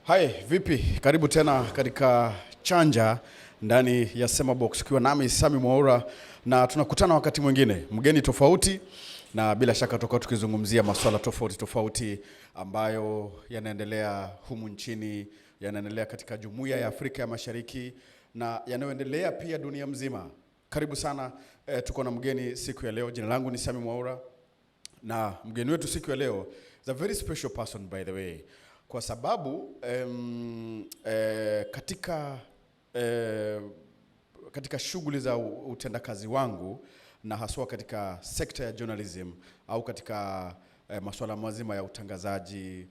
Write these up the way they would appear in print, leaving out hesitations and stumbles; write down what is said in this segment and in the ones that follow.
Hai, vipi? Karibu tena katika Chanja ndani ya SemaBOX ukiwa nami Sammy Mwaura, na tunakutana wakati mwingine mgeni tofauti, na bila shaka tutakuwa tukizungumzia masuala tofauti ambayo yanaendelea humu nchini, yanaendelea katika Jumuiya ya Afrika ya Mashariki na yanayoendelea pia dunia mzima. Karibu sana. Tuko na mgeni siku ya leo. Jina langu ni Sammy Mwaura, na mgeni wetu siku ya leo is a very special person by the way, kwa sababu katika shughuli za utendakazi wangu, na haswa katika sekta ya journalism au katika masuala mazima ya utangazaji,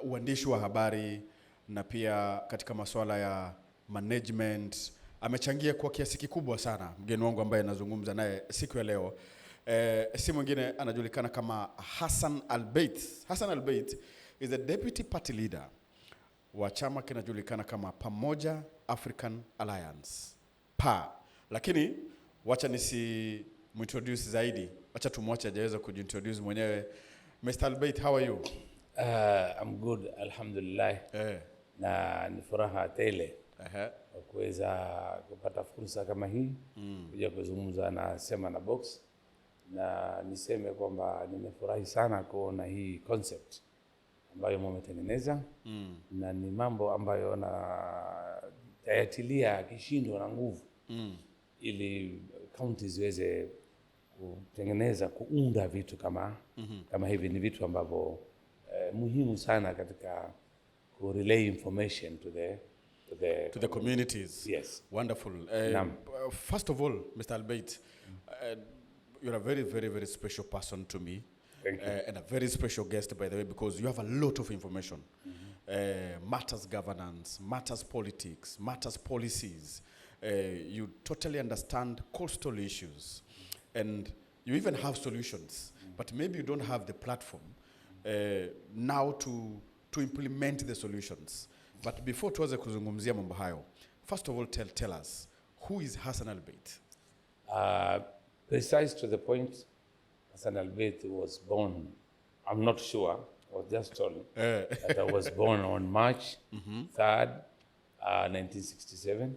uandishi wa habari, na pia katika masuala ya management, amechangia kwa kiasi kikubwa sana. Mgeni wangu ambaye nazungumza naye siku ya leo si mwingine, anajulikana kama Hassan Albeith. Hassan Albeith is a deputy party leader wa chama kinajulikana kama Pamoja African Alliance, PAA. Lakini wacha introduce zaidi, wacha tumwache ajaweza kujintroduce mwenyewe. Mr. Albeith, how are you? I'm good, alhamdulillah. Na ni furaha tele kuweza kupata fursa kama hii kuja kuzungumza na SemaBOX, na niseme kwamba nimefurahi sana kuona hii concept ambayo mmetengeneza na ni mambo ambayo na tayatilia kishindo na nguvu ili counties ziweze kutengeneza kuunda vitu kama hivi. Ni vitu ambavyo muhimu sana katika ku relay information to the communities. Yes. Wonderful. First of all, Mr. Albeith, you're a very special person to me. Thank you. And a very special guest, by the way, because you have a lot of information. Matters governance, matters politics, matters policies. You totally understand coastal issues. And you even have solutions. But maybe you don't have the platform now to implement the solutions. But before tuweze kuzungumzia mambo hayo, first of all, tell us, who is Hassan Albeith? Precise to the point, Hassan Albeith was born, I'm not sure, I was just told that I was born on March 3rd, 1967.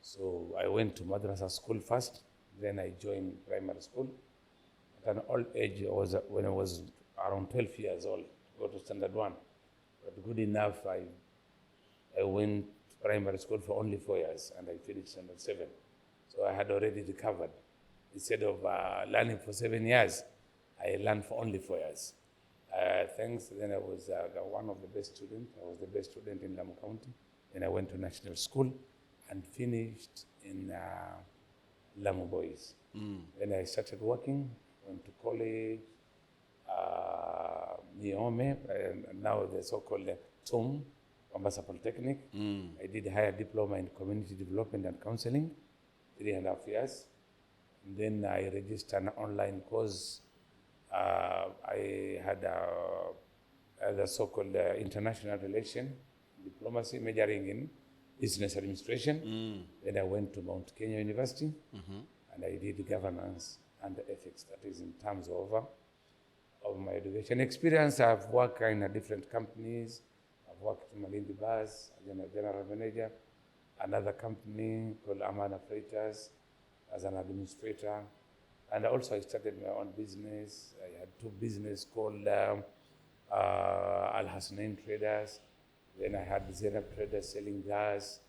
So I went to madrasa school first, then I joined primary school. At an old age, when I was around 12 years old, go to standard 1. But good enough, I went to primary school for only 4 years, and I finished standard 7. So I had already recovered. Instead of learning for 7 years, I learned for only 4 years. Thanks. Then I was one of the best students. I was the best student in Lamu County. Then I went to national school and finished in Lamu Boys. Then I started working, went to college, Niome, and now the so-called TUM, Mombasa Polytechnic. I did a higher diploma in community development and counseling, 3.5 years. And then I registered an online course. I had the so-called international relation, diplomacy, majoring in business administration. Then I went to Mount Kenya University, and I did governance and ethics. That is in terms of my education experience. I've worked in different companies. I've worked in Malindi Bus, as a general manager, another company called Amana Freighters as an administrator. And also I started my own business. I had 2 businesses called Al Hasnain Traders. Then I had Zainab Traders selling gas.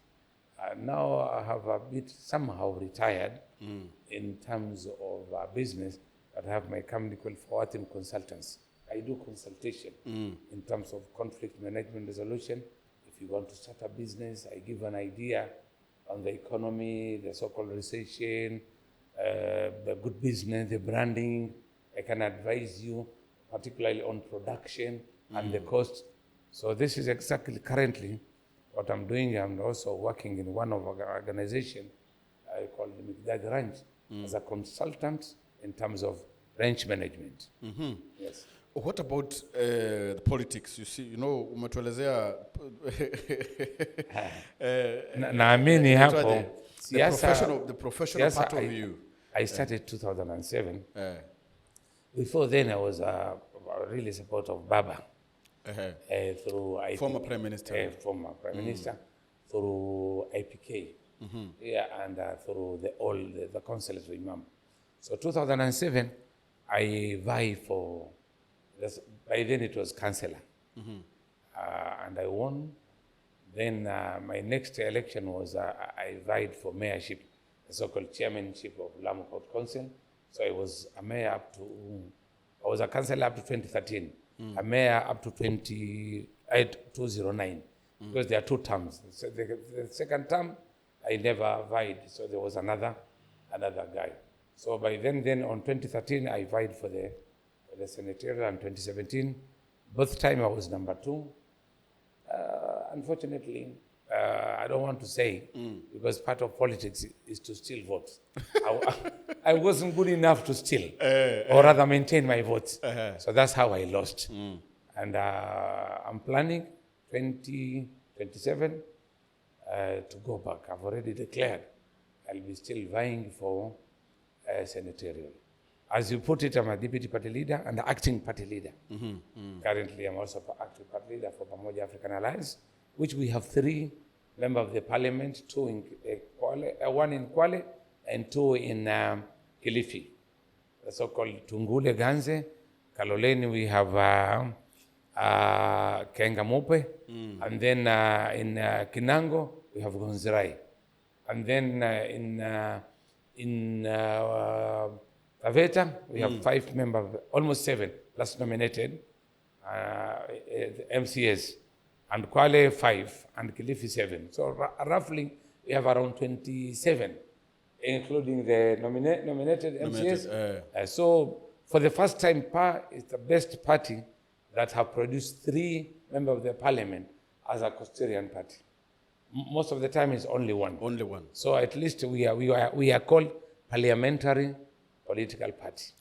Now I have a bit somehow retired in terms of business. But I have my company called Fawatim Consultants. I do consultation in terms of conflict management resolution. If you want to start a business, I give an idea on the economy, the so-called recession, the good business, the branding. I can advise you, particularly on production and the cost. So this is exactly currently what I'm doing. I'm also working in one of our organization called the Mikdad Ranch as a consultant in terms of ranch management. Yes. What about the politics? You see, umetuelezea naamini hapo the professional part of you. I started 2007. Before then, I was really support of Baba through former Prime Minister. Former Prime Minister, through IPK, and through the councils of Imam. So 2007, I vied for, by then it was councillor, and I won. Then my next election was I vied for mayorship, the so-called chairmanship of Lamu Court Council. So I was a mayor I was a councillor up to 2013, a mayor up to 2009, because there are 2 terms. So the second term, I never vied, so there was another guy. So by then on 2013, I vied for the senatorial, and 2017, both time I was number 2. Unfortunately, I don't want to say, because part of politics is to steal votes. I wasn't good enough to steal, or rather maintain my votes. So that's how I lost. And I'm planning 2027 to go back. I've already declared I'll be still vying for senatorial. As you put it, I'm a deputy party leader and acting party leader. Currently, I'm also acting party leader for Pamoja Africa Alliance, which we have 3 members of the parliament, 2 in Kwale, 1 in Kwale, and 2 in Kilifi. The so-called Tungule Ganze. Kaloleni, we have Kengamupe. And then in Kinango, we have Gonzirai. And then in Taveta, we have 5 members, almost 7, plus nominated, MCS. And Kwale 5, and Kilifi 7. So roughly, we have around 27, including the nominated MCS. So for the first time, PAA is the best party that have produced 3 members of the parliament as a custodian party. Most of the time, it's only 1. Only 1. So at least we are called parliamentary political party.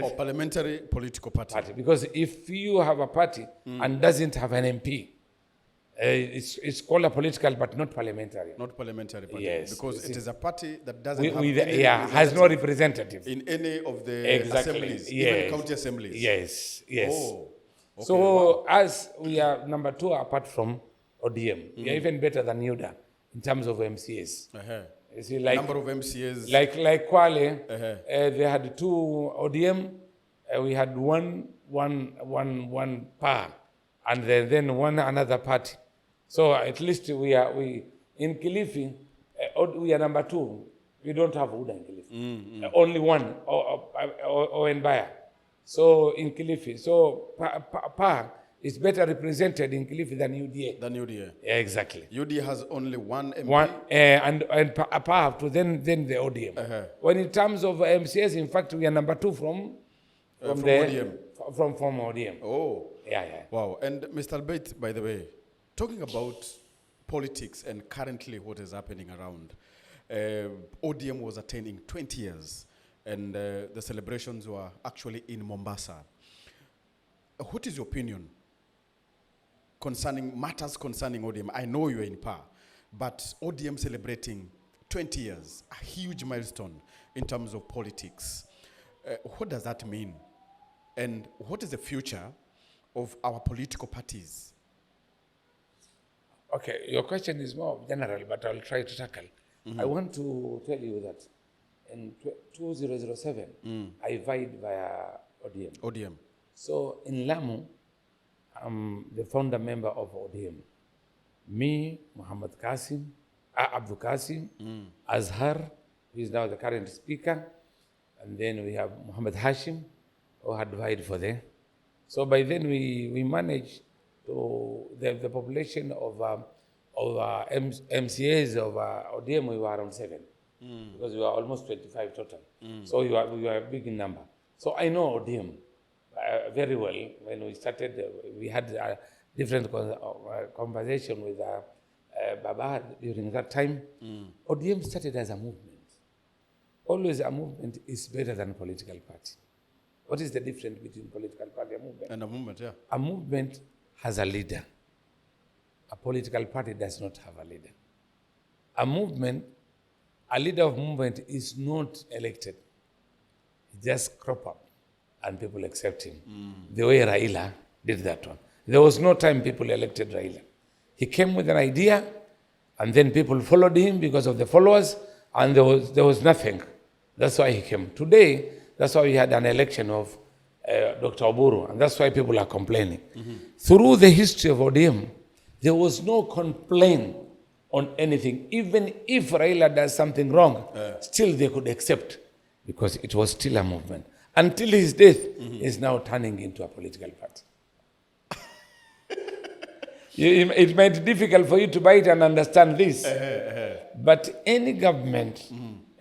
Or parliamentary political party. Because if you have a party and doesn't have an MP, it's called a political but not parliamentary. Not parliamentary party. Yes. Because it is a party that doesn't have has no representative in any of the assemblies, even county assemblies. Yes. Oh, okay. So as we are number 2 apart from ODM, we are even better than UDA in terms of MCAs. You see, like number of MCAs. Like Kwale, they had 2 ODM, we had one PAA, and then one another party. So at least we in Kilifi, we are number 2. We don't have UDA in Kilifi. Only one, Owenbaya. So in Kilifi, so PAA is better represented in Kilifi than UDA. Yeah, exactly. UDA has only 1 MP. And PAA have to then the ODM. When in terms of MCS, in fact, we are number 2 from ODM. From ODM. Oh. Yeah. Wow. And Mr. Albeith, by the way, talking about politics and currently what is happening around, ODM was attaining 20 years, and the celebrations were actually in Mombasa. What is your opinion concerning matters concerning ODM? I know you're in PAA, but ODM celebrating 20 years, a huge milestone in terms of politics. What does that mean? And what is the future of our political parties? Okay, your question is more general, but I'll try to tackle. I want to tell you that in 2007, I vied via ODM. So in Lamu, I'm the founder member of ODM. Me, Muhammad Qasim, Abdul Qasim, Azhar, who is now the current speaker, and then we have Muhammad Hashim, who had vied for there. So by then we managed to, the population of MCAs of ODM, we were around 7, because we were almost 25 total. So we were a big in number. So I know ODM very well. When we started, we had a different conversation with Baba during that time. ODM started as a movement. Always a movement is better than a political party. What is the difference between political party and movement? And a movement, yeah. A movement has a leader. A political party does not have a leader. A leader of movement is not elected. It just crop up and people accept him. The way Raila did that one. There was no time people elected Raila. He came with an idea, and then people followed him because of the followers, and there was nothing. That's why he came. Today, that's why we had an election of Dr. Oburu, and that's why people are complaining. Through the history of ODM, there was no complaint on anything. Even if Raila does something wrong, still they could accept, because it was still a movement. Until his death, is now turning into a political party. It might be difficult for you to buy it and understand this. But any government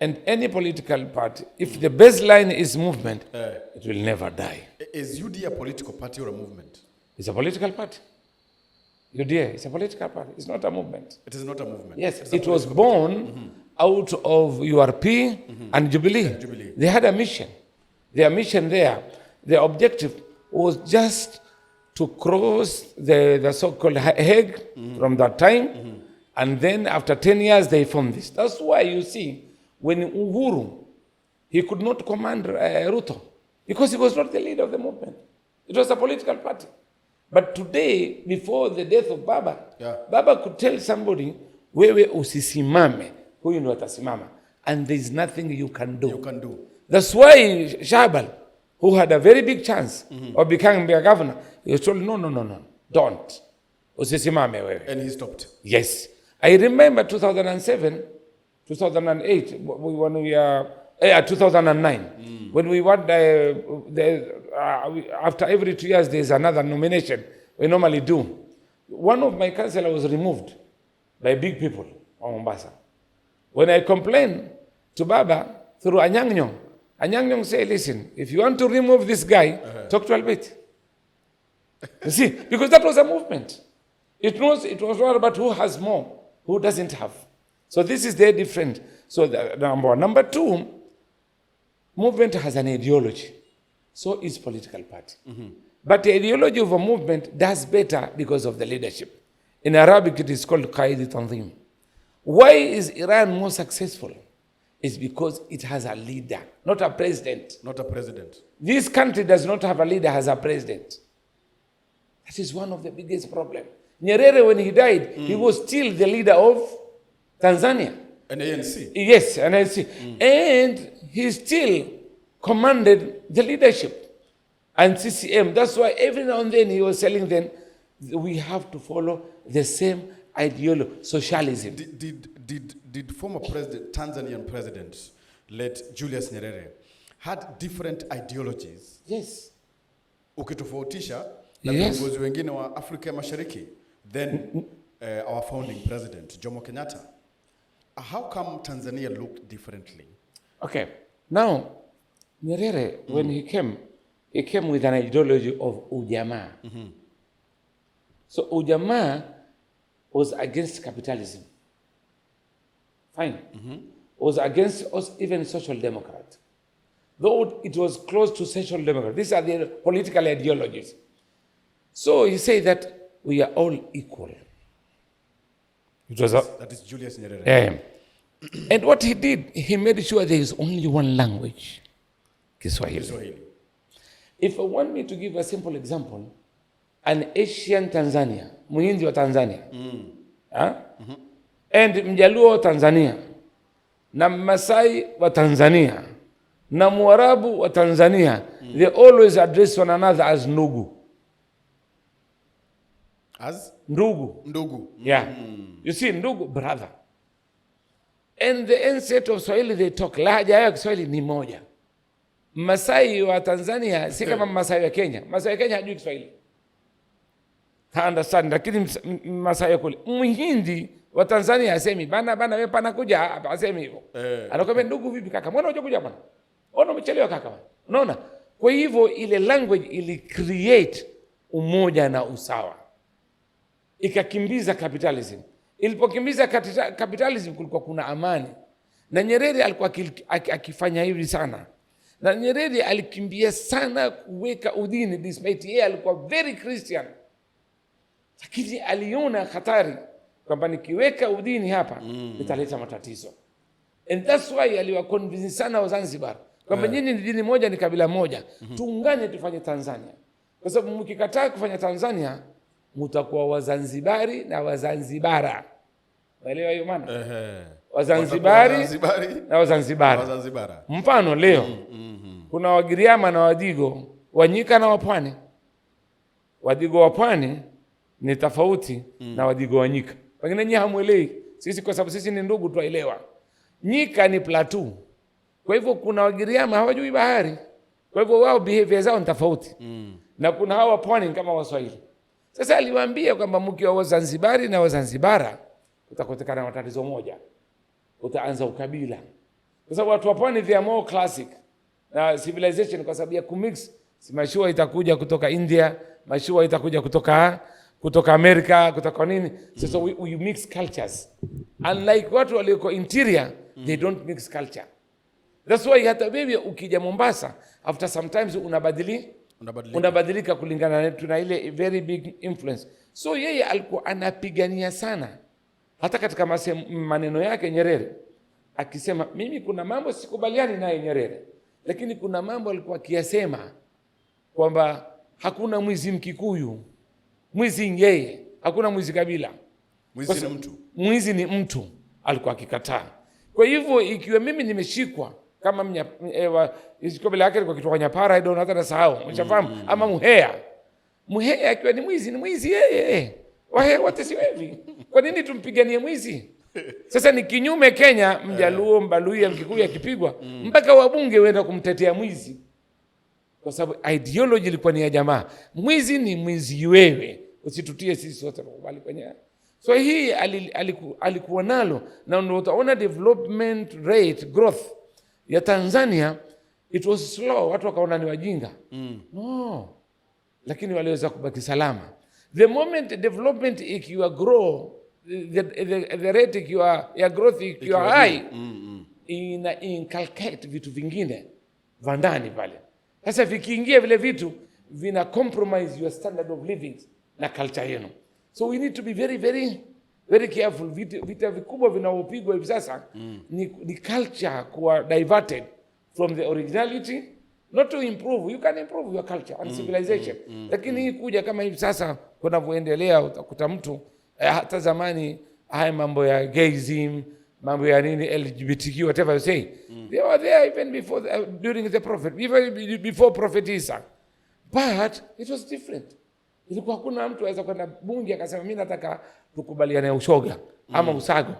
and any political party, if the baseline is movement, it will never die. Is UD a political party or a movement? It's a political party. UDA is a political party. It's not a movement. It is not a movement. Yes, it was born out of URP and Jubilee. They had a mission. Their mission there, their objective was just to cross the so-called Hague from that time, and then after 10 years they formed this. That's why you see, when Uhuru, he could not command Ruto, because he was not the leader of the movement. It was a political party. But today, before the death of Baba, Baba could tell somebody, wewe usisimame, huyu ndo atasimama, and there is nothing you can do. That's why Shabal, who had a very big chance of becoming a governor, he was told, no, don't. Usisimame wewe. And he stopped. Yes. I remember 2007, 2008, when we 2009, when we went, after every 2 years, there's another nomination we normally do. One of my councillors was removed by big people on Mombasa. When I complained to Baba through Anyang said, listen, if you want to remove this guy, talk to Albeith. You see, because that was a movement. It was not about who has more, who doesn't have. So this is very different. So the number one. Number two, movement has an ideology. So is political party. But the ideology of a movement does better because of the leadership. In Arabic, it is called Qaid Tanzim. Why is Iran more successful? It's because it has a leader, not a president. Not a president. This country does not have a leader, has a president. That is one of the biggest problems. Nyerere, when he died, he was still the leader of Tanzania. An ANC. Yes, an ANC. And he still commanded the leadership. And CCM, that's why every now and then he was telling them, we have to follow the same ideology, socialism. Did former president, Tanzanian president, late Julius Nyerere, had different ideologies? Yes. Ukitofautisha na viongozi wengine wa Afrika Mashariki, then our founding president, Jomo Kenyatta. How come Tanzania looked differently? Okay. Now, Nyerere, when he came with an ideology of ujamaa. So ujamaa was against capitalism. Fine. Was against us, even social democrat. Though it was close to social democrat. These are the political ideologies. So he said that we are all equal. It was that is Julius Nyerere. And what he did, he made sure there is only one language, Kiswahili. If I want me to give a simple example, an Asian Tanzania, Muhindi wa Tanzania, and Mjaluo wa Tanzania, na Masai wa Tanzania, na Mwarabu wa Tanzania, they always address one another as ndugu. As? Ndugu. Yeah. You see, ndugu, brother. And the inset of Swahili, they talk. Lahaja ya Kiswahili ni moja. Masai wa Tanzania, si kama Masai wa Kenya. Masai wa Kenya hajui Kiswahili. Ha understand, lakini Masai wa kule. Muhindi wa Tanzania asemi, bana wewe pana kuja hapa, asemi hivyo. Anakwambia ndugu vipi kaka? Mbona unajua kuja bana? Ona umechelewa kaka bana. Unaona? Kwa hivyo ile language ili create umoja na usawa. Ikakimbiza capitalism. Ilipokimbiza capitalism kulikuwa kuna amani. Na Nyerere alikuwa akifanya hivi sana. Na Nyerere alikimbia sana kuweka udini, despite yeye alikuwa very Christian. Lakini aliona hatari kwamba nikiweka udini hapa italeta matatizo. And that's why aliwa convince sana wa Zanzibar kwamba nyinyi ni dini moja, ni kabila moja, tuungane tufanye Tanzania. Kwa sababu mkikataa kufanya Tanzania, mtakuwa Wazanzibari na Wazanzibara. Unaelewa hiyo maana? Wazanzibari na Wazanzibara. Mfano leo kuna Wagiriama na Wadigo, Wanyika na Wapwani. Wadigo wa Pwani ni tofauti na Wadigo wa Nyika. Pengine nyinyi hamuelewi. Sisi kwa sababu sisi ni ndugu tuelewa. Nyika ni plateau. Kwa hivyo kuna Wagiriama hawajui bahari. Kwa hivyo wao behavior zao ni tofauti. Na kuna hawa Pwani kama Waswahili. Sasa aliwaambia kwamba mkiwa Wazanzibari na Wazanzibara utakotekana na tatizo moja. Utaanza ukabila. Kwa sababu watu wa Pwani they are more classic. Na civilization kwa sababu ya kumix, si mashua itakuja kutoka India, mashua itakuja kutoka Amerika, kutoka nini. So we mix cultures. Unlike watu walioko interior, they don't mix culture. That's why hata wewe ukija Mombasa, after sometimes unabadilika kulingana na tuna ile very big influence. So yeye alikuwa anapigania sana, hata katika maneno yake Nyerere akisema, mimi kuna mambo sikubaliani naye Nyerere, lakini kuna mambo alikuwa akiyasema kwamba hakuna mwizi Mkikuyu, mwizi yeye, hakuna mwizi kabila, mwizi ni mtu, alikuwa akikataa. Kwa hivyo ikiwa mimi nimeshikwa kama kabila yake kwa kitu Nyapara, I don't hata nasahau, mshafahamu, ama Muhea akiwa ni mwizi yeye. Wahe wote si wevi. Kwa nini tumpiganie mwizi? Sasa ni kinyume Kenya, Mjaluo, Mbaluya, Mkikuyu akipigwa, mpaka wabunge wenda kumtetea mwizi. Kwa sababu ideology ilikuwa ni ya jamaa. Mwizi ni mwizi wewe. Usitutie sisi sote kubali kwenye. So hii alikuwa nalo, na ndio utaona development rate growth ya Tanzania it was slow, watu wakaona ni wajinga. No. Lakini waliweza kubaki salama. The moment development ikiwa grow, the rate ikiwa ya growth ikiwa high, ina inculcate vitu vingine vandani pale. Sasa vikiingia vile vitu vina compromise your standard of living na culture yenu. So we need to be very very very careful. Vita vikubwa vinaopigwa hivi sasa ni culture kuwa diverted from the originality, not to improve. You can improve your culture and civilization. Lakini hii kuja kama hivi sasa kunavyoendelea, utakuta mtu hata zamani haya mambo ya gayism, mambo ya nini LGBTQ, whatever you say, they were there even before during the prophet, even before Prophet Isa, but it was different. Ilikuwa hakuna mtu aweza kwenda bunge akasema mimi nataka tukubaliane ushoga ama usago.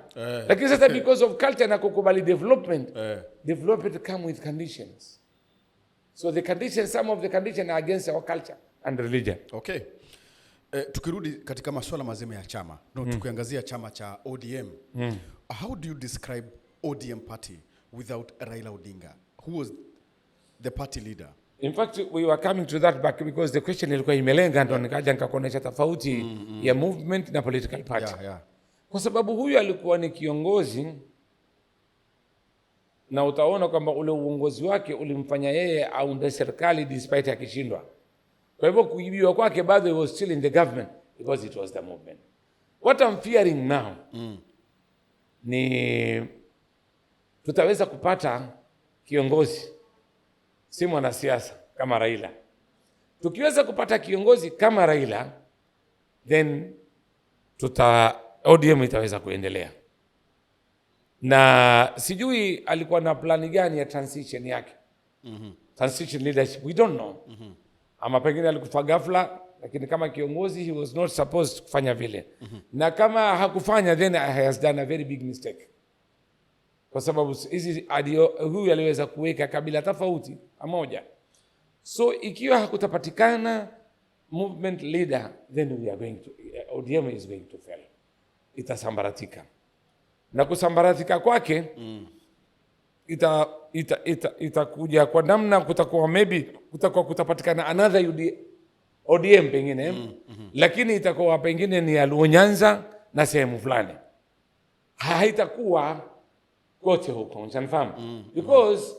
Lakini sasa because of culture na kukubali development, development come with conditions. So the conditions, some of the conditions are against our culture and religion. Okay. Tukirudi katika masuala mazima ya chama, tukiangazia chama cha ODM. How do you describe ODM party without Raila Odinga? Who was the party leader? In fact, we were coming to that back because the question ilikuwa imelenga, ndo nikaja nikakuonesha tofauti ya movement na political party. Kwa sababu huyu alikuwa ni kiongozi, na utaona kwamba ule uongozi wake ulimfanya yeye aunde serikali despite akishindwa. Kwa hivyo kuibiwa kwake bado he was still in the government because it was the movement. What I'm fearing now ni tutaweza kupata kiongozi si mwanasiasa kama Raila. Tukiweza kupata kiongozi kama Raila, then ODM itaweza kuendelea. Na sijui alikuwa na plani gani ya transition yake. Transition leadership, we don't know. Ama pengine alikufa ghafla, lakini kama kiongozi he was not supposed kufanya vile. Na kama hakufanya, then he has done a very big mistake. Kwa sababu hizi huyu aliweza kuweka kabila tofauti pamoja. So ikiwa hakutapatikana movement leader, then we are going to ODM is going to fail. Itasambaratika. Na kusambaratika kwake itakuja kwa namna kutapatikana another ODM pengine, lakini itakuwa pengine ni ya Nyanza na sehemu fulani. Haitakuwa kote huko, unanifahamu? Because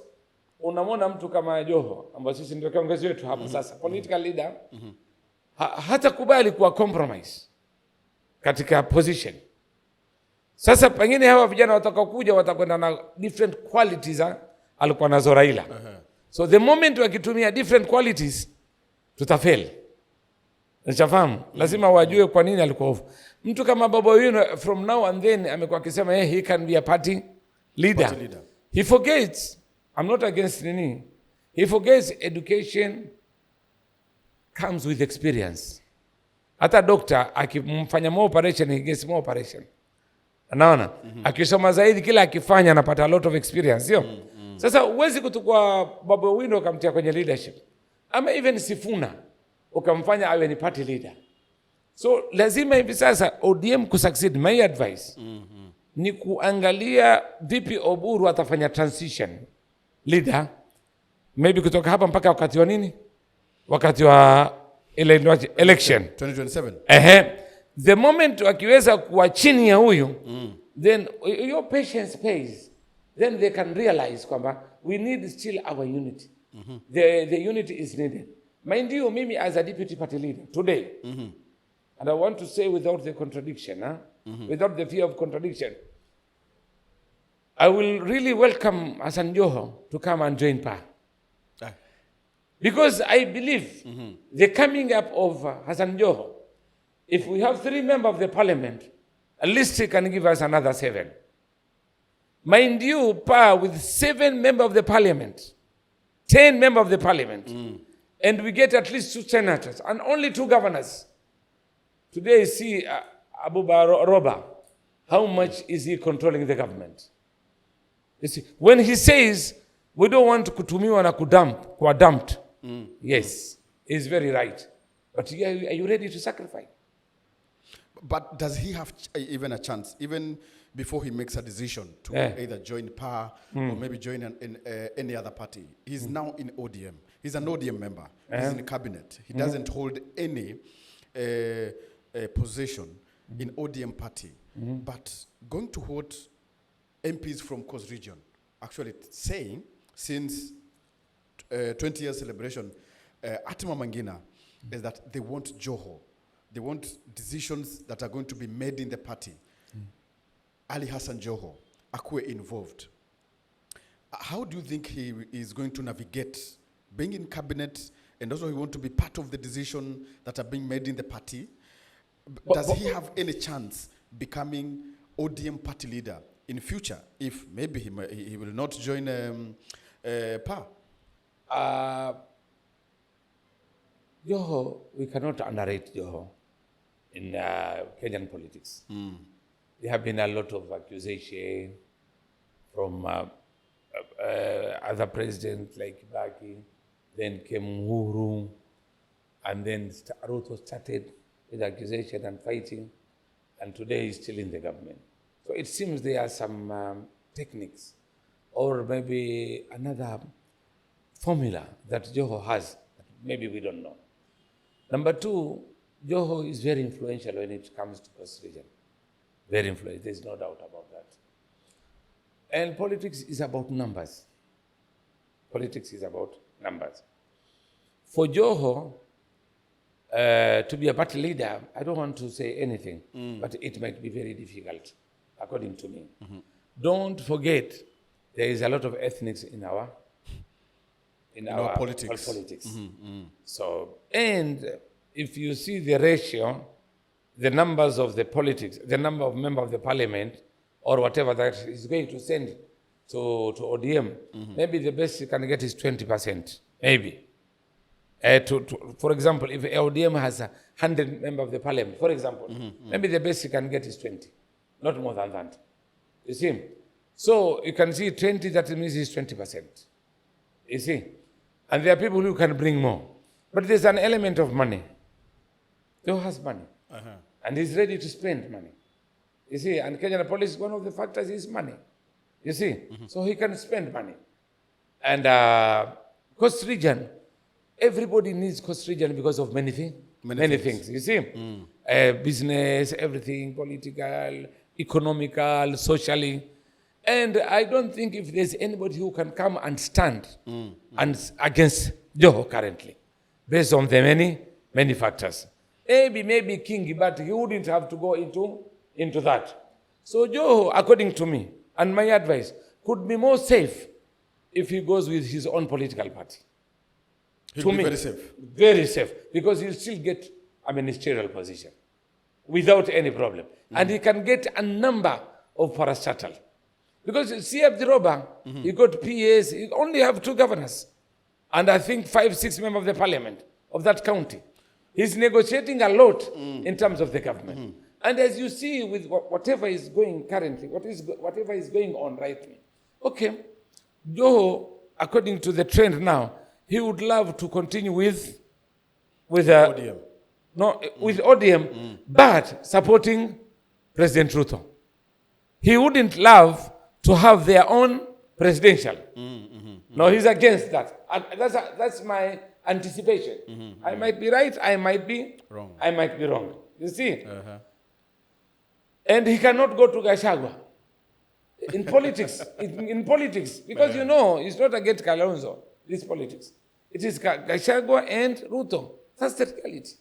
unamwona mtu kama Joho ambaye sisi ndio kiongozi wetu hapa sasa, political leader, hata kubali kuwa compromise katika position. Sasa pengine hawa vijana watakaokuja watakwenda na different qualities alikuwa nazo Raila. So the moment wakitumia different qualities, tutafail. Nishafahamu. Lazima wajue kwa nini alikuwa off. Mtu kama Bobi Wine from now and then amekuwa akisema he can be a party leader. He forgets, I'm not against nini. He forgets education comes with experience. Hata doctor akimfanya more operation, he gets more operation. Anaona? Akisoma zaidi kila akifanya anapata a lot of experience, sio? Sasa uwezi kutukua Bobi Wine ukamtia kwenye leadership. Ama even Sifuna ukamfanya awe ni party leader. So lazima hivi sasa ODM kusucceed, my advice ni kuangalia vipi Oburu atafanya transition leader, maybe kutoka hapa mpaka wakati wa nini, wakati wa election 2027. The moment wakiweza kuwa chini ya huyu then your patience pays, then they can realize kwamba we need still our unity. The unity is needed. Mind you, mimi as a deputy party leader today, and I want to say without the contradiction, without the fear of contradiction, I will really welcome Hassan Joho to come and join PAA. Because I believe the coming up of Hassan Joho, if we have 3 members of the parliament, at least he can give us another 7. Mind you, PAA with 7 members of the parliament, 10 members of the parliament, and we get at least 2 senators and only 2 governors. Today, see Abuba Roba, how much is he controlling the government? You see, when he says we don't want kutumiwa na kuwa dumped, yes, he's very right. But are you ready to sacrifice? But does he have even a chance, even before he makes a decision to either join PAA or maybe join in any other party? He's now in ODM. He's an ODM member. He's in the cabinet. He doesn't hold any position in ODM party. But going to what MPs from Coast Region actually saying since 20 years celebration, Atima Mangina, is that they want Joho. They want decisions that are going to be made in the party. Ali Hassan Joho, Akiwa involved. How do you think he is going to navigate being in cabinet and also he want to be part of the decision that are being made in the party? Does he have any chance becoming ODM party leader in future if maybe he will not join PAA? Joho, we cannot underrate Joho in Kenyan politics. There have been a lot of accusation from other presidents like Kibaki, then came Uhuru, and then Ruto started with accusation and fighting, and today he's still in the government. So it seems there are some techniques, or maybe another formula that Joho has that maybe we don't know. Number 2, Joho is very influential when it comes to Coast Region. Very influential, there's no doubt about that. And politics is about numbers. Politics is about numbers. For Joho to be a party leader, I don't want to say anything, but it might be very difficult, according to me. Don't forget, there is a lot of ethnics in our politics. So, and if you see the ratio, the numbers of the politics, the number of members of the parliament, or whatever that is going to send to ODM, maybe the best you can get is 20%, maybe. For example, if ODM has 100 members of the parliament, for example, maybe the best you can get is 20, not more than that. You see? So you can see 20, that means it's 20%. You see? And there are people who can bring more. But there's an element of money. Joho has money. And he's ready to spend money. You see? And Kenyan policy, one of the factors is money. You see? So he can spend money. And Coast Region, everybody needs Coast Region because of many things. You see? Business, everything, political, economical, socially. And I don't think if there's anybody who can come and stand and against Joho currently, based on the many factors. Maybe King, but he wouldn't have to go into that. So Joho, according to me, and my advice, could be more safe if he goes with his own political party. He'll be very safe. Very safe, because he'll still get a ministerial position without any problem. And he can get a number of parastatal. Because CF the robber, he got PAs, he only have 2 governors. And I think 5, 6 members of the parliament of that county. He's negotiating a lot in terms of the government. And as you see with whatever is going currently, whatever is going on right now, okay, Joho, according to the trend now, he would love to continue with ODM. No, with ODM, but supporting President Ruto. He wouldn't love to have their own presidential. No, he's against that. That's my anticipation. I might be right, I might be wrong. I might be wrong. You see? And he cannot go to Gachagua. In politics, in politics, because you know, it's not against Kalonzo, this politics. It is Gachagua and Ruto. That's the reality.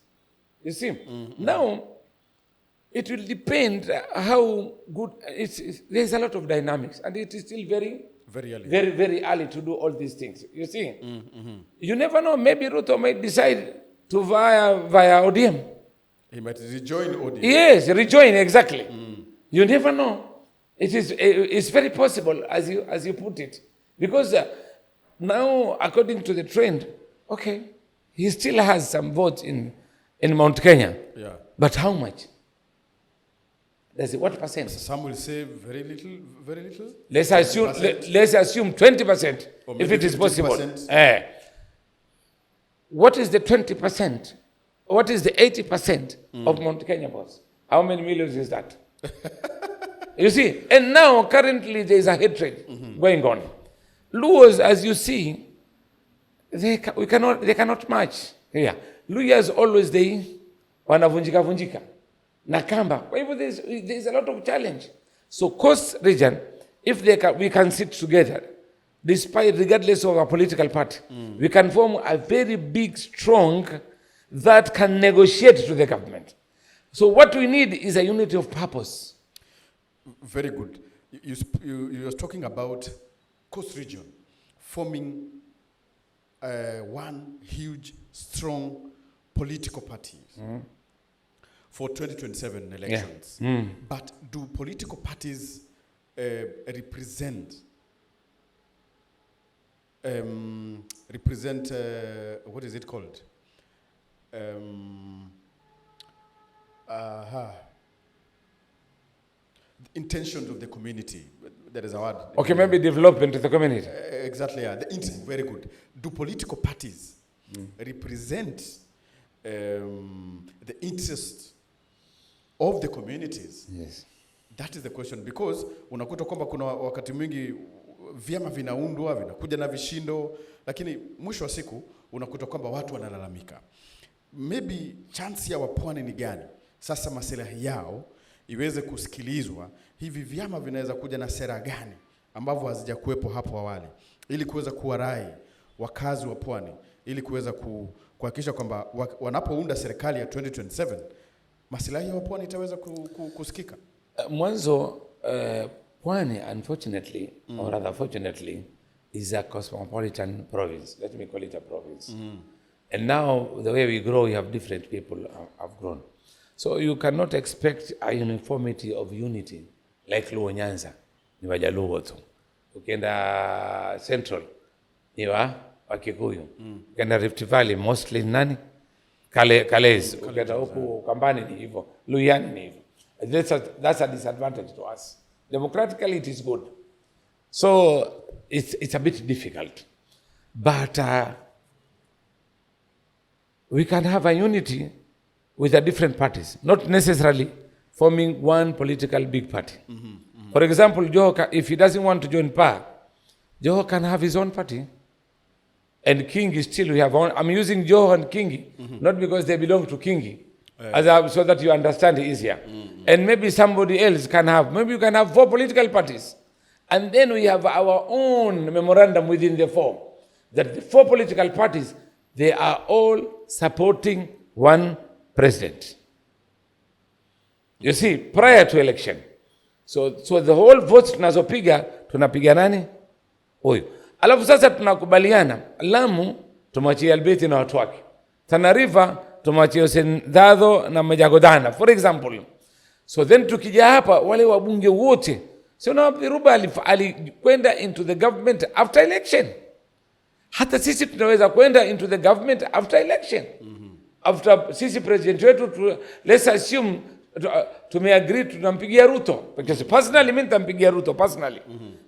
You see? Now, it will depend how good, there's a lot of dynamics, and it is still very early. Very early to do all these things. You see? You never know, maybe Ruto might decide to via ODM. He might rejoin ODM. Yes, rejoin, exactly. You never know. It's very possible, as you put it. Because now, according to the trend, okay, he still has some votes in Mount Kenya. Yeah. But how much? What percent? Some will say very little, very little. Let's assume 20%, if it is 15%. possible. What is the 20%? What is the 80% of Mount Kenya votes? How many millions is that? You see, and now currently there is a hatred going on. Luos, as you see, they cannot match. Yeah. Luyas always wanavunjika na Kamba. Kwa hivyo there is a lot of challenge. So Coast region, if we can sit together, regardless of our political party, we can form a very big, strong that can negotiate to the government. So what we need is a unity of purpose. Very good. You were talking about Coast region forming one huge, strong political party for 2027 elections. But do political parties represent what is it called? Intentions of the community. There is a word. Okay, maybe development of the community. Exactly, yeah. Very good. Do political parties represent the interest of the communities? Yes. That is the question, because unakuta kwamba kuna wakati mwingi vyama vinaundwa, vinakuja na vishindo, lakini mwisho wa siku unakuta kwamba watu wanalalamika. Maybe chance ya wapwani ni gani? Sasa maslahi yao iweze kusikilizwa. Hivi vyama vinaweza kuja na sera gani ambavyo hazijakuwepo hapo awali, ili kuweza kuwarai wakazi wa pwani, ili kuweza kuhakikisha kwamba wanapounda serikali ya 2027 maslahi ya wapwani itaweza kusikika. Mwanzo Pwani, unfortunately, or rather fortunately, is a cosmopolitan province. Let me call it a province. And now, the way we grow, we have different people have grown. So you cannot expect a uniformity of unity like Luo Nyanza, ni Wajaluo tu. Ukienda Central, ni Wakikuyu. Ukienda Rift Valley, mostly nani? Kales. Ukienda huku Kambani ni hivyo. Luyani ni hivyo. That's a disadvantage to us. Democratically, it is good. So it's a bit difficult. But we can have a unity with the different parties, not necessarily forming one political big party. For example, Joho, if he doesn't want to join PAA, Joho can have his own party. And Kingi still, we have one. I'm using Joho and Kingi, not because they belong to Kingi, so that you understand it easier. And maybe somebody else can have, maybe you can have 4 political parties. And then we have our own memorandum within the 4, that the 4 political parties, they are all supporting one president. You see, prior to election. So the whole votes tunazopiga, tunapiga nani? Huyu. Alafu sasa tunakubaliana Lamu tumwachie Albeithy na watu wake, Tana River tumwachie Hussein Dadho na Majagodana for example. So then tukija hapa wale wabunge wote, sio na Ruba alikwenda into the government after election. Hata sisi tunaweza kwenda into the government after election. After sisi president wetu let's assume tumeagree tunampigia Ruto, because personally mimi nitampigia Ruto personally.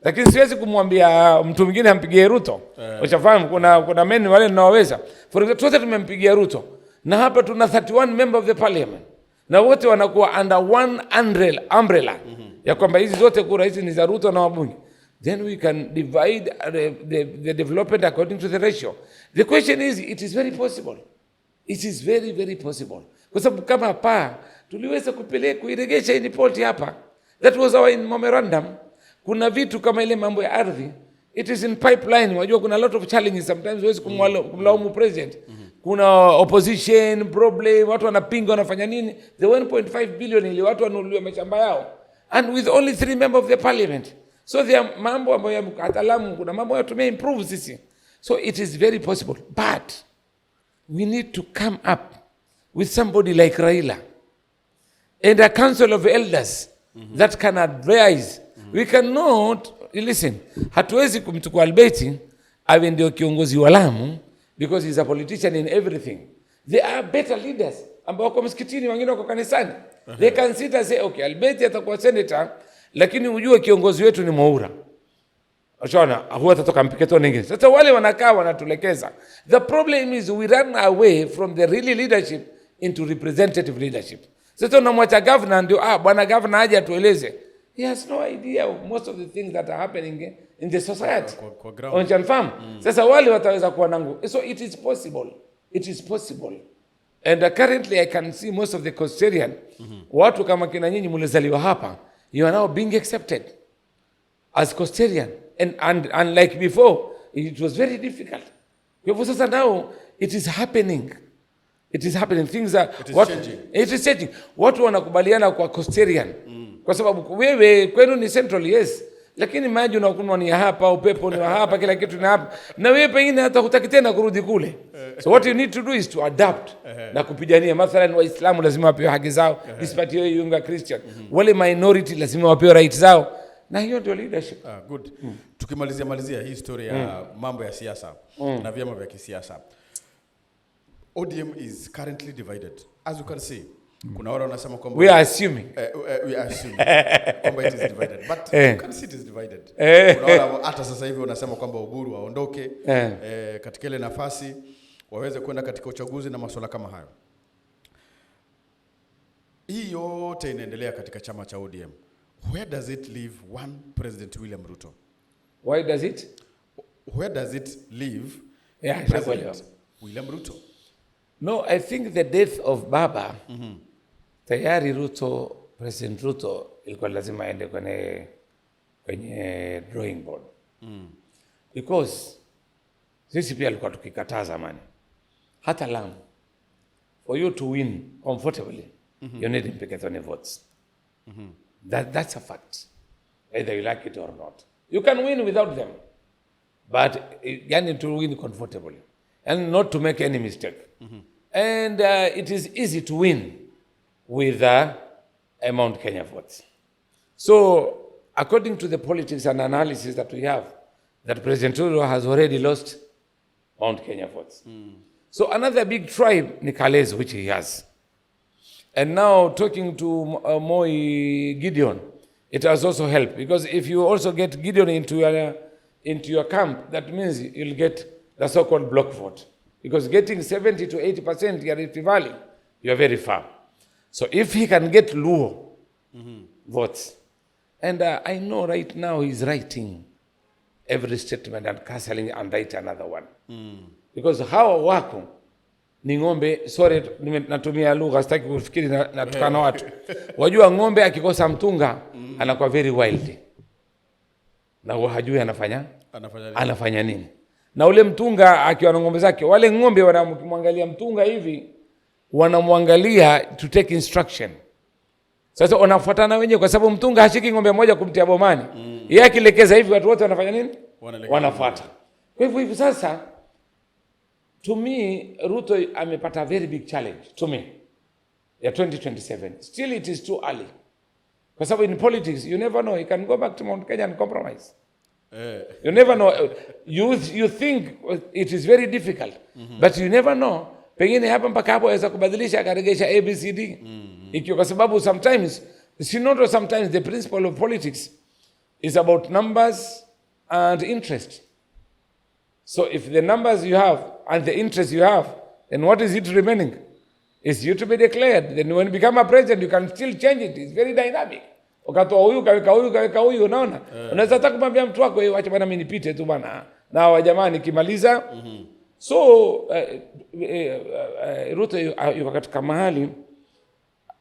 Lakini siwezi kumwambia mtu mwingine ampigie Ruto. Ushafahamu kuna men wale ninaweza. For example, wote tumempigia Ruto. Na hapa tuna 31 member of the parliament. Na wote wanakuwa under one umbrella. Ya kwamba hizi zote kura hizi ni za Ruto na wabunge. Then we can divide the development according to the ratio. The question is, it is very possible. It is very, very possible. Kwa sababu kama tuliweza kuiregesha hii report hapa. That was our memorandum. Kuna vitu kama ile mambo ya ardhi. It is in pipeline. Wajua kuna a lot of challenges sometimes huwezi kumlaumu president. Kuna opposition problem, watu wanapinga wanafanya nini? The 1.5 billion ili watu wanunuliwe mashamba yao. And with only 3 members of the parliament. So there are mambo ambayo ya mkatalamu, kuna mambo ya tume improve sisi. So it is very possible. But we need to come up with somebody like Raila and a council of elders that can advise. We cannot, listen, hatuwezi kumchukua Albeithy awe ndio kiongozi wa Lamu because he's a politician in everything. There are better leaders ambao wako msikitini, wengine wako kanisani. They can sit and say, okay, Albeithy atakuwa senator, lakini ujue kiongozi wetu ni Mwaura. Unaona, huwa atatoka mpiketo nyingine. Sasa wale wanakaa wanatulekeza. The problem is we run away from the really leadership into representative leadership. Sasa unamwacha governor ndio bwana governor aje atueleze. He has no idea of most of the things that are happening in the society. Unanifahamu? Sasa wale wataweza kuwa nangu. So it is possible. It is possible. And currently I can see most of the Coastarian, watu kama kina nyinyi mlizaliwa hapa, you are now being accepted as Coastarian. And like before, it was very difficult. Kwa hivyo sasa now, it is happening. It is happening. Things are... changing. It is changing. Watu wanakubaliana kwa Coastarian. Kwa sababu wewe kwenu ni central, yes. Lakini maji unakunwa ni hapa, upepo ni hapa, kila kitu ni hapa. Na wewe pengine hata hutaki tena kurudi kule. So what you need to do is to adapt na kupigania. Mathalan Waislamu lazima wapewe haki zao, despite yeye yunga Christian. Wale minority lazima wapewe rights zao. Na hiyo ndio leadership. Good. Tukimalizia hii story ya mambo ya siasa na vyama vya kisiasa. ODM is currently divided. As you can see, kuna wale wanasema kwamba we are assuming kwamba it is divided, but you can see it is divided. Kuna wale hata sasa hivi wanasema kwamba Uhuru aondoke katika ile nafasi waweze kwenda katika uchaguzi na masuala kama hayo. Hii yote inaendelea katika chama cha ODM. Where does it leave one President William Ruto? Where does it leave President William Ruto? No, I think the death of Baba, tayari President Ruto ilikuwa lazima aende kwenye drawing board. Because sisi pia alikuwa tukikataa zamani. Hata Lamu, for you to win comfortably, you need implicatory votes. That's a fact, either you like it or not. You can win without them, but you need to win comfortably and not to make any mistake. And it is easy to win with Mount Kenya votes. So, according to the politics and analysis that we have, that President Ruto has already lost Mount Kenya votes. So another big tribe, Nikales, which he has. And now talking to Moi Gideon, it has also helped. Because if you also get Gideon into your camp, that means you'll get the so-called block vote. Because getting 70 to 80% here in Rift Valley, you are very far. So if he can get Luo votes, and I know right now he's writing every statement and cancelling and write another one. Because hawa wako ni ng'ombe, sorry natumia lugha sitaki kufikiri natukana watu. Wajua ng'ombe akikosa mtunga anakuwa very wild. Na hajui anafanya nini. Na ule mtunga akiwa na ng'ombe zake, wale ng'ombe wanamwangalia mtunga hivi, wanamwangalia to take instruction. Sasa wanafuatana wenyewe kwa sababu mtunga hashiki ng'ombe moja kumtia bomani. Yeye akilekeza hivi watu wote wanafanya nini? Wanafuata. Kwa hivyo hivi sasa, to me, Ruto amepata a very big challenge, to me, ya 2027. Still it is too early. Kwa sababu in politics, you never know. You can go back to Mount Kenya and compromise. You never know. You think it is very difficult, but you never know. Pengine hapa mpaka hapo aweza kubadilisha akaregesha ABCD. Ikiwa kwa sababu sometimes the principle of politics is about numbers and interest. So if the numbers you have and the interest you have, then what is it remaining? Is you to be declared. Then when you become a president, you can still change it. It's very dynamic. Ukatoa huyu kaweka huyu, unaona? Unaweza hata kumwambia mtu wako wewe acha bwana mimi nipite tu bwana. Na wa jamaa nikimaliza. So Ruto yuko katika mahali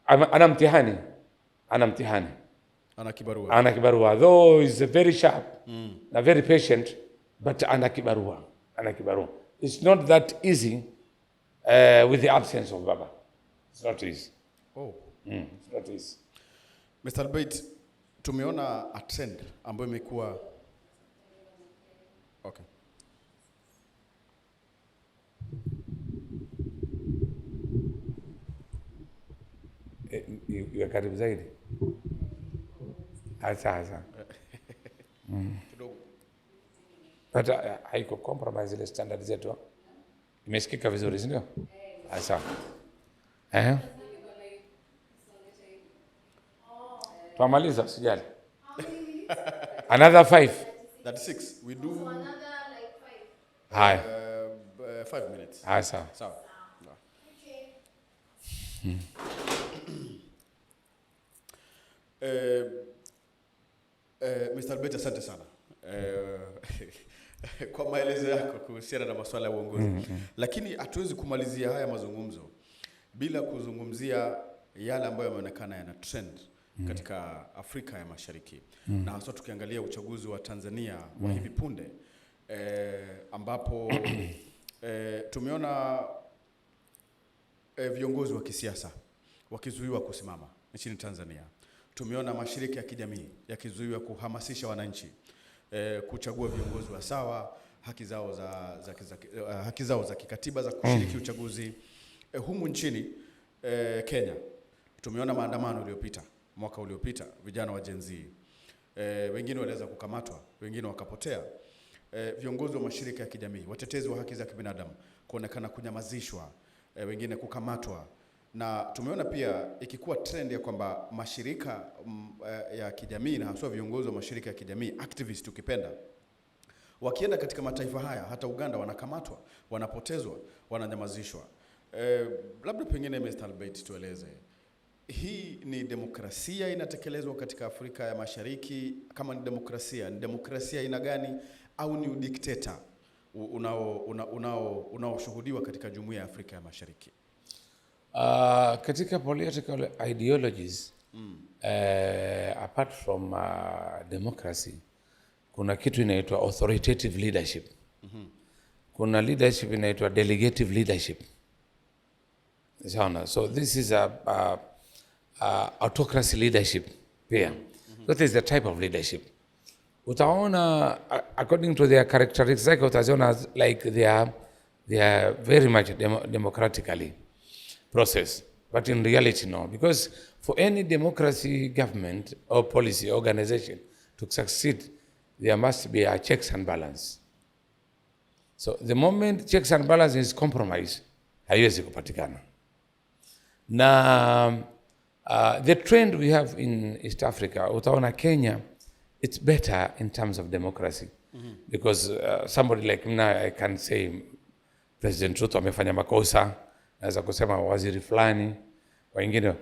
ana mtihani. Ana kibarua. Though is very sharp. Na very patient, but ana kibarua. It's not that easy with the absence of Baba. It's not easy. It's not easy. Mr. Albeith, tumeona a trend ambayo imekuwa okay. You karibu zaidi. Asa. But haiko compromise ile standard zetu. Imesikika vizuri, si ndio? Asa. Tuamaliza sijali. Another 5. That's 6. We do another like 5. Haya. 5 minutes. Sawa. Mr. Albeith, asante sana kwa maelezo yako kuhusiana na masuala ya uongozi. Lakini hatuwezi kumalizia haya mazungumzo bila kuzungumzia yale ambayo yameonekana yana trend katika Afrika ya Mashariki. Na hasa tukiangalia uchaguzi wa Tanzania wa hivi punde ambapo tumeona viongozi wa kisiasa wakizuiwa kusimama nchini Tanzania. Tumeona mashirika ya kijamii yakizuiwa kuhamasisha wananchi kuchagua viongozi wa sawa, haki zao za kikatiba za kushiriki uchaguzi. Humu nchini Kenya tumeona maandamano mwaka uliopita, vijana wa Gen Z. Wengine waliweza kukamatwa, wengine wakapotea. Viongozi wa mashirika ya kijamii, watetezi wa haki za kibinadamu kuonekana kunyamazishwa, wengine kukamatwa. Na tumeona pia ikikuwa trend ya kwamba mashirika ya kijamii na hasa viongozi wa mashirika ya kijamii, activists ukipenda, wakienda katika mataifa haya, hata Uganda, wanakamatwa, wanapotezwa, wananyamazishwa. Labda pengine Mr. Albeith, tueleze, hii ni demokrasia inatekelezwa katika Afrika ya Mashariki? Kama ni demokrasia aina gani, au ni udikteta unaoshuhudiwa katika Jumuiya ya Afrika ya Mashariki? Katika political ideologies, apart from democracy, kuna kitu inaitwa authoritative leadership. Kuna leadership inaitwa delegative leadership. So this is autocracy leadership pia. That is the type of leadership. Utaona according to their characteristics, utaziona like they are very much democratically process, but in reality no, because for any democracy government or policy organization to succeed, there must be a checks and balance. So the moment checks and balance is compromised, haiwezi kupatikana. Na the trend we have in East Africa, utaona Kenya, it's better in terms of democracy. Because somebody like me, I can say President Ruto amefanya makosa, naweza kusema waziri fulani, wengine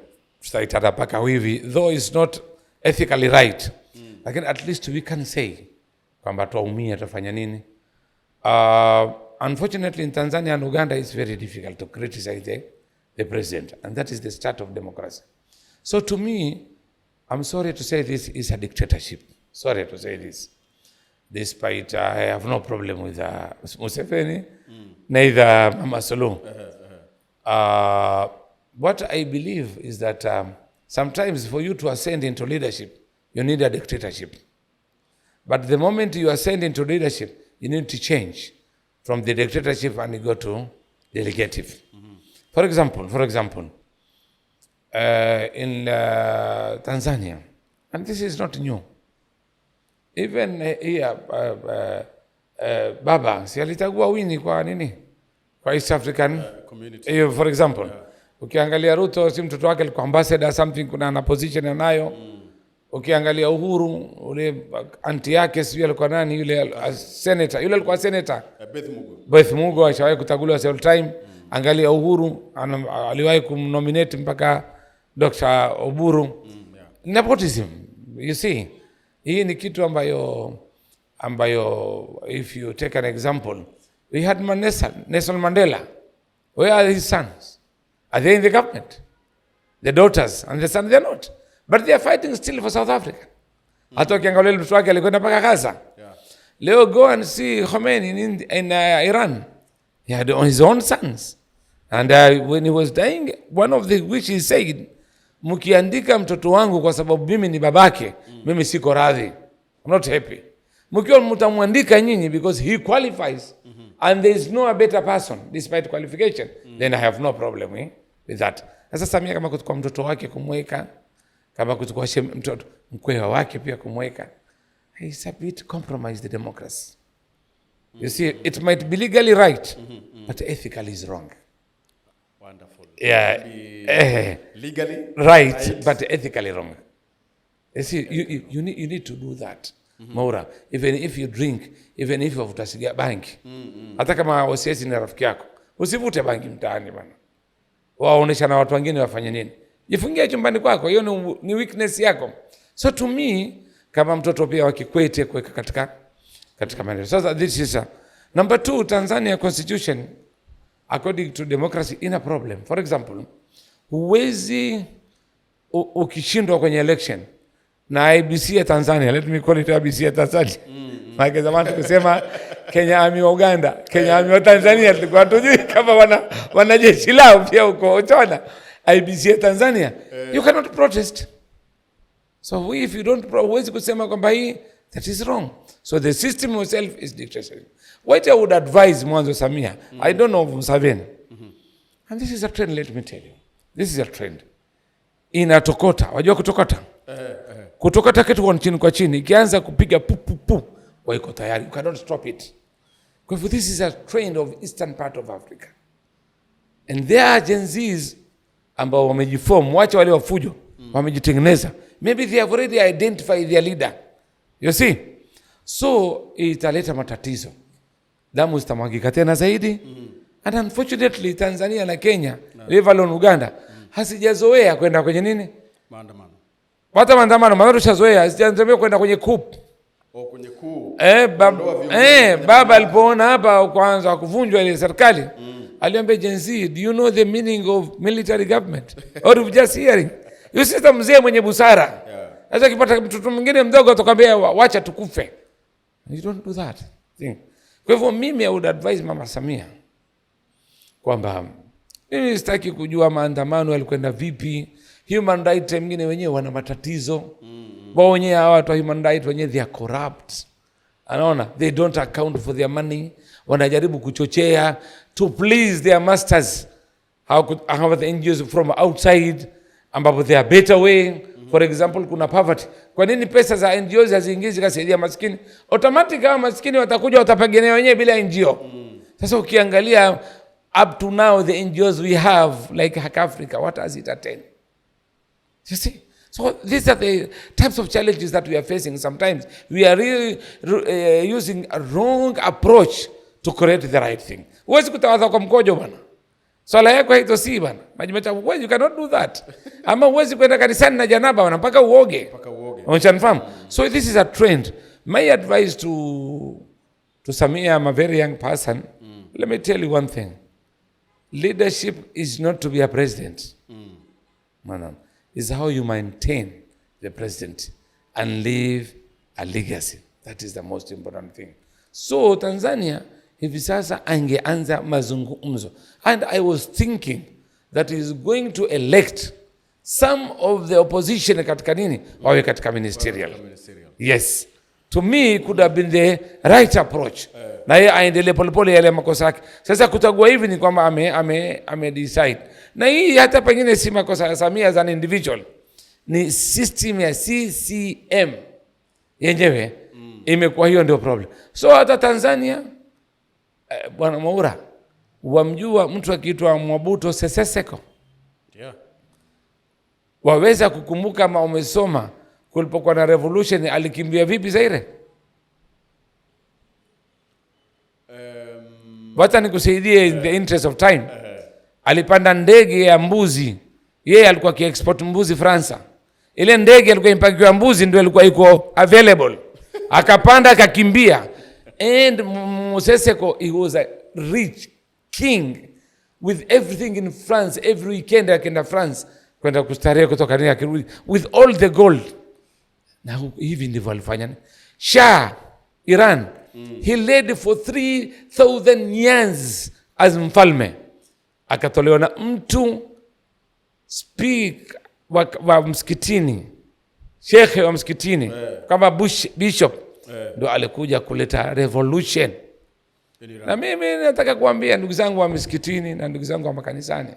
tutaitana paka hivi, though it's not ethically right. Lakini at least we can say kwamba tuumia tufanya nini. Unfortunately in Tanzania and Uganda it's very difficult to criticize the president, and that is the start of democracy. So to me, I'm sorry to say this is a dictatorship. Sorry to say this. Despite I have no problem with Museveni, neither Mama Sulu. What I believe is that sometimes for you to ascend into leadership, you need a dictatorship. But the moment you ascend into leadership, you need to change from the dictatorship and you go to delegative. For example, in Tanzania, and this is not new, even here, Baba, si alitagua Winnie kwa nini? Kwa East African community. For example, ukiangalia Ruto, si mtoto wake alikuwa ambassador something, kuna na position anayo. Ukiangalia Uhuru, ule anti yake si alikuwa nani, yule senator, yule alikuwa senator. Albeith Mugo ashawahi kutaguliwa several time. Angalia Uhuru, aliwahi kumnominate mpaka Dr. Oburu. Nepotism, you see. Hii ni kitu ambayo if you take an example, we had Nelson Mandela. Where are his sons? Are they in the government? The daughters and the sons, they are not. But they are fighting still for South Africa. Hata ukiangalia mtoto wake alikwenda mpaka Gaza. Leo go and see Khomeini in Iran. He had his own sons. And when he was dying, one of the which he said, mkiandika mtoto wangu kwa sababu mimi ni babake, mimi siko radhi. I'm not happy. Mkiwa mtamwandika nyinyi because he qualifies and there is no a better person despite qualification, then I have no problem with that. Sasa Samia kama kutukua mtoto wake kumweka, kama kutukua mtoto mkwewa wake pia kumweka, it's a bit compromise the democracy. You see, it might be legally right, but ethically is wrong. Wonderful. Yeah. Legally right, but ethically wrong. You see, you need to do that. Mwaura, even if you drink, even if you utasigia banki, hata kama wasiesi ni rafiki yako, usivute banki mtaani bana. Waonesha na watu wengine wafanye nini? Jifungie chumbani kwako, hiyo ni weakness yako. So to me, kama mtoto pia wa Kikwete kuweka katika maneno. So this is number 2, Tanzania constitution according to democracy in a problem. For example, huwezi ukishindwa kwenye election na IBC ya Tanzania, let me call it IBC ya Tanzania. Maana zamani tukisema Kenya Army wa Uganda, Kenya Army wa Tanzania, tulikuwa tujui kama wana jeshi lao pia huko Chanja. IBC ya Tanzania, you cannot protest. So if you don't huwezi kusema kwamba hii, that is wrong. So the system itself is dictatorship. What I would advise mwanzo Samia, I don't know Museveni. And this is a trend, let me tell you. This is a trend. Inatokota, wajua kutokota? Kutokota kitu kwa chini kwa chini, ikianza kupiga pu, waiko tayari. You cannot stop it. Kwa hivyo this is a trend of eastern part of Africa. And there are Gen Zs ambao wamejiform, wacha wale wafujo, wamejitengeneza. Maybe they have already identified their leader. You see? So italeta matatizo. Damu zitamwagika tena zaidi. And unfortunately Tanzania na Kenya, leave alone Uganda, hasijazoea kwenda kwenye nini? Maandamano. Hata maandamano tushazoea, hasijazoea kwenda kwenye coup. Kwenye coup. Baba alipoona hapa kwanza kuvunjwa ile serikali, aliambia Gen Z, do you know the meaning of military government? Or you just hearing? You see mzee mwenye busara. Sasa kipata mtoto mwingine mdogo atakwambia wacha tukufe. You don't do that thing. Kwa hivyo mimi I would advise Mama Samia kwamba mimi sitaki kujua maandamano yalikwenda vipi. Human rights wengine wenyewe wana matatizo. Wao wenyewe watu wa human rights wenyewe they are corrupt. Anaona, they don't account for their money. Wanajaribu kuchochea to please their masters. How the NGOs from outside ambapo they are better way. For example, kuna poverty. Kwa nini pesa za NGOs haziingizi kusaidia maskini? Automatic kama maskini watakuja watapigania wenyewe bila NGO. Sasa ukiangalia up to now the NGOs we have like Africa, what has it attained? You see? So these are the types of challenges that we are facing. Sometimes we are really using a wrong approach to create the right thing. Huwezi kutawadha kwa mkojo bana. Swala yako haito si bana. Majimeta huwezi, you cannot do that. Ama huwezi kwenda kanisani na janaba bana mpaka uoge. Unanifahamu? So this is a trend. My advice to Samia, I'm a very young person. Let me tell you one thing. Leadership is not to be a president. Is how you maintain the president and leave a legacy. That is the most important thing. So Tanzania hivi sasa angeanza mazungumzo. And I was thinking that he is going to elect some of the opposition katika nini? Wawe katika ministerial. Yes. to me could have been the right approach. Na yeye aendelee polepole yale makosa yake. Sasa kuchagua hivi ni kwamba ame decide. Na hii hata pengine si makosa ya Samia as an individual. Ni system ya CCM yenyewe imekuwa hiyo ndio problem. So hata Tanzania Bwana Mwaura, wamjua mtu akiitwa Mobutu Sese Seko? Yeah. Waweza kukumbuka kama umesoma kulipokuwa na revolution alikimbia vipi Zaire? Wacha nikusaidie in the interest of time. Alipanda ndege ya mbuzi. Yeye alikuwa kiexport mbuzi Fransa. Ile ndege alikuwa impakiwa mbuzi ndio ilikuwa iko available. Akapanda akakimbia. And Seseko, he was a rich king with everything in France. Every weekend akaenda France kwenda kustarehe kutoka nini akirudi with all the gold. Na hivi ndivyo alifanya. Shah Iran, he led for 3,000 years as mfalme. Akatolewa na mtu speak wa msikitini, shekhe wa msikitini, kama bishop, ndo alikuja kuleta revolution. Na mimi nataka kuambia ndugu zangu wa msikitini na ndugu zangu wa makanisani,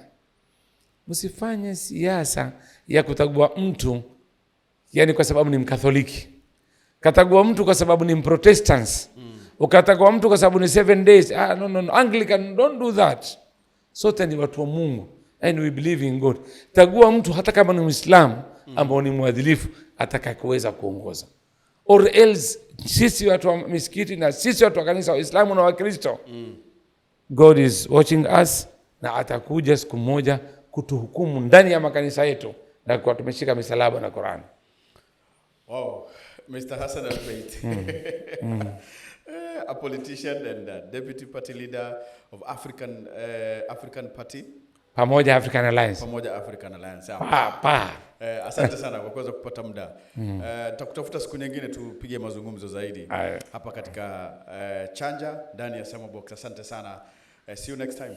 msifanye siasa ya kutagua mtu yani kwa sababu ni Mkatholiki, katagua mtu kwa sababu ni Protestants, ukatagua mtu kwa sababu ni 7 days. No, Anglican, don't do that. Sote ni watu wa Mungu and we believe in God. Tagua mtu hata kama ni Muislamu ambao ni mwadilifu atakayeweza kuongoza. Or else sisi watu wa misikiti na sisi watu wa kanisa wa Uislamu na wa Kristo, God is watching us na atakuja siku moja kutuhukumu ndani ya makanisa yetu na kwa tumeshika misalaba na Qur'an. Wow, Mr. Hassan Albeith, a politician and deputy party leader of African Party. Pamoja African Alliance. Pamoja African Alliance. Asante sana kwa kuweza kupata muda. Tutakutafuta siku nyingine tupige mazungumzo zaidi hapa katika Chanja ndani ya SemaBOX. Asante sana. See you next time.